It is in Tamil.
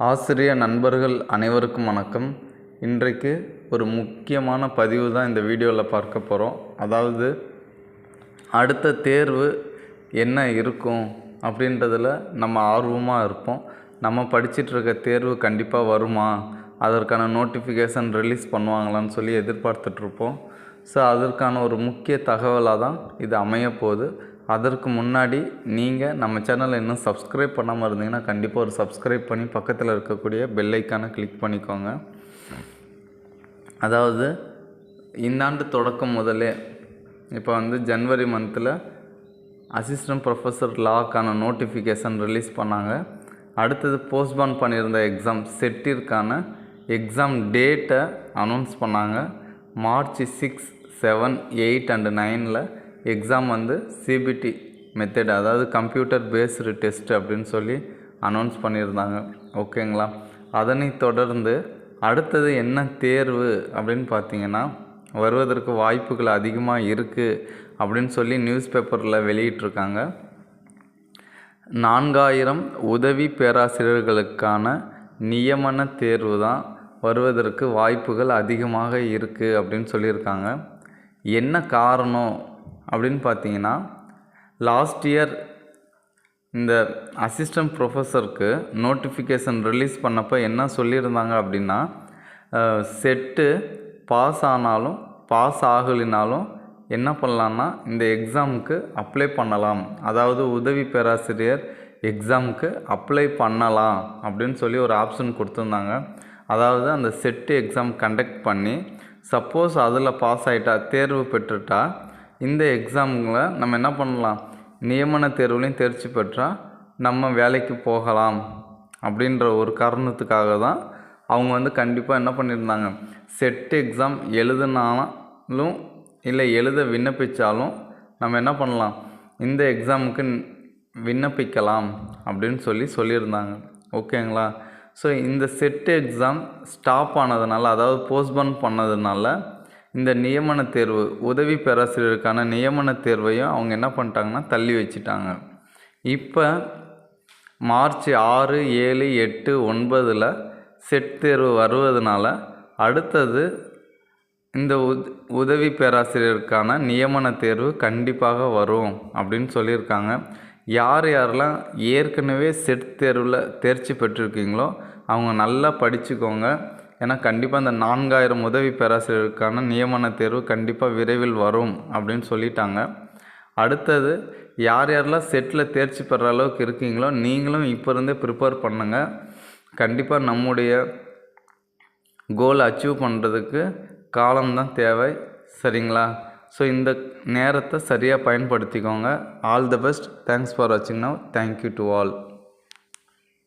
ஆசிரியர் நண்பர்கள் அனைவருக்கும் வணக்கம். இன்றைக்கு ஒரு முக்கியமான பதிவு தான் இந்த வீடியோவில் பார்க்க போகிறோம். அதாவது அடுத்த தேர்வு என்ன இருக்கும் அப்படின்றதில் நம்ம ஆர்வமாக இருப்போம். நம்ம படிச்சிட்ருக்க தேர்வு கண்டிப்பாக வருமா, அதற்கான நோட்டிஃபிகேஷன் ரிலீஸ் பண்ணுவாங்களான்னு சொல்லி எதிர்பார்த்துட்ருப்போம். ஸோ அதற்கான ஒரு முக்கிய தகவலாக தான் இது அமையப்போகுது. அதற்கு முன்னாடி நீங்கள் நம்ம சேனலை இன்னும் சப்ஸ்கிரைப் பண்ணாமல் இருந்தீங்கன்னா கண்டிப்பாக ஒரு சப்ஸ்கிரைப் பண்ணி பக்கத்தில் இருக்கக்கூடிய பெல் ஐக்கானை கிளிக் பண்ணிக்கோங்க. அதாவது இந்த ஆண்டு தொடக்கம் முதலே இப்போ ஜனவரி மந்தில் அசிஸ்டன்ட் ப்ரொஃபஸர் லாக்கான நோட்டிஃபிகேஷன் ரிலீஸ் பண்ணாங்க. அடுத்தது போஸ்ட்பான் பண்ணியிருந்த எக்ஸாம் செட்டிற்கான எக்ஸாம் டேட்டை அனௌன்ஸ் பண்ணாங்க. March 6, 7, 8 and 9 exam CBT method, அதாவது கம்ப்யூட்டர் பேஸ்டு டெஸ்ட் அப்படின்னு சொல்லி அனௌன்ஸ் பண்ணியிருந்தாங்க. ஓகேங்களா? அதனை தொடர்ந்து அடுத்தது என்ன தேர்வு அப்படின்னு பார்த்தீங்கன்னா வருவதற்கு வாய்ப்புகள் அதிகமாக இருக்குது அப்படின்னு சொல்லி நியூஸ் பேப்பரில் வெளியிட்டிருக்காங்க. 4000 உதவி பேராசிரியர்களுக்கான நியமன தேர்வு தான் வருவதற்கு வாய்ப்புகள் அதிகமாக இருக்குது அப்படின்னு சொல்லியிருக்காங்க. என்ன காரணம் அப்படின்னு பார்த்தீங்கன்னா, லாஸ்ட் இயர் இந்த அசிஸ்டன்ட் ப்ரொஃபஸருக்கு நோட்டிஃபிகேஷன் ரிலீஸ் பண்ணப்போ என்ன சொல்லியிருந்தாங்க அப்படின்னா, செட்டு பாஸ் ஆனாலும் பாஸ் ஆகலினாலும் என்ன பண்ணலான்னா இந்த எக்ஸாமுக்கு அப்ளை பண்ணலாம், அதாவது உதவி பேராசிரியர் எக்ஸாமுக்கு அப்ளை பண்ணலாம் அப்படின்னு சொல்லி ஒரு ஆப்ஷன் கொடுத்துருந்தாங்க. அதாவது அந்த செட்டு எக்ஸாம் கண்டக்ட் பண்ணி சப்போஸ் அதில் பாஸ் ஆகிட்டா, தேர்வு பெற்றுட்டா, இந்த எக்ஸாமில் நம்ம என்ன பண்ணலாம், நியமன தேர்வுலையும் தேர்ச்சி பெற்றால் நம்ம வேலைக்கு போகலாம் அப்படின்ற ஒரு காரணத்துக்காக தான் அவங்க கண்டிப்பாக என்ன பண்ணியிருந்தாங்க, செட் எக்ஸாம் எழுதினாலும் இல்லை எழுத விண்ணப்பித்தாலும் நம்ம என்ன பண்ணலாம், இந்த எக்ஸாமுக்கு விண்ணப்பிக்கலாம் அப்படின்னு சொல்லியிருந்தாங்க. ஓகேங்களா? ஸோ இந்த செட் எக்ஸாம் ஸ்டாப் ஆனதுனால, அதாவது போஸ்ட்பான் பண்ணதுனால இந்த நியமன தேர்வு, உதவி பேராசிரியருக்கான நியமன தேர்வையும் அவங்க என்ன பண்ணிட்டாங்கன்னா தள்ளி வச்சுட்டாங்க. இப்போ மார்ச் 6, 7, 8, 9 செட் தேர்வு வருவதனால அடுத்தது இந்த உதவி பேராசிரியருக்கான நியமன தேர்வு கண்டிப்பாக வரும் அப்படின்னு சொல்லியிருக்காங்க. யாரெல்லாம் ஏற்கனவே செட் தேர்வில் தேர்ச்சி பெற்றிருக்கீங்களோ அவங்க நல்லா படிச்சுக்கோங்க. ஏன்னா கண்டிப்பாக இந்த 4000 உதவி பேராசிரியருக்கான நியமன தேர்வு கண்டிப்பாக விரைவில் வரும் அப்படின்னு சொல்லிட்டாங்க. அடுத்தது யாரெல்லாம் செட்டில் தேர்ச்சி பெற அளவுக்கு இருக்கீங்களோ நீங்களும் இப்போ இருந்தே ப்ரிப்பேர் பண்ணுங்கள். கண்டிப்பாக நம்முடைய கோல் அச்சீவ் பண்ணுறதுக்கு காலம்தான் தேவை. சரிங்களா? ஸோ இந்த நேரத்தை சரியாக பயன்படுத்திக்கோங்க. All the best. Thanks for வாட்சிங். Now thank you to all.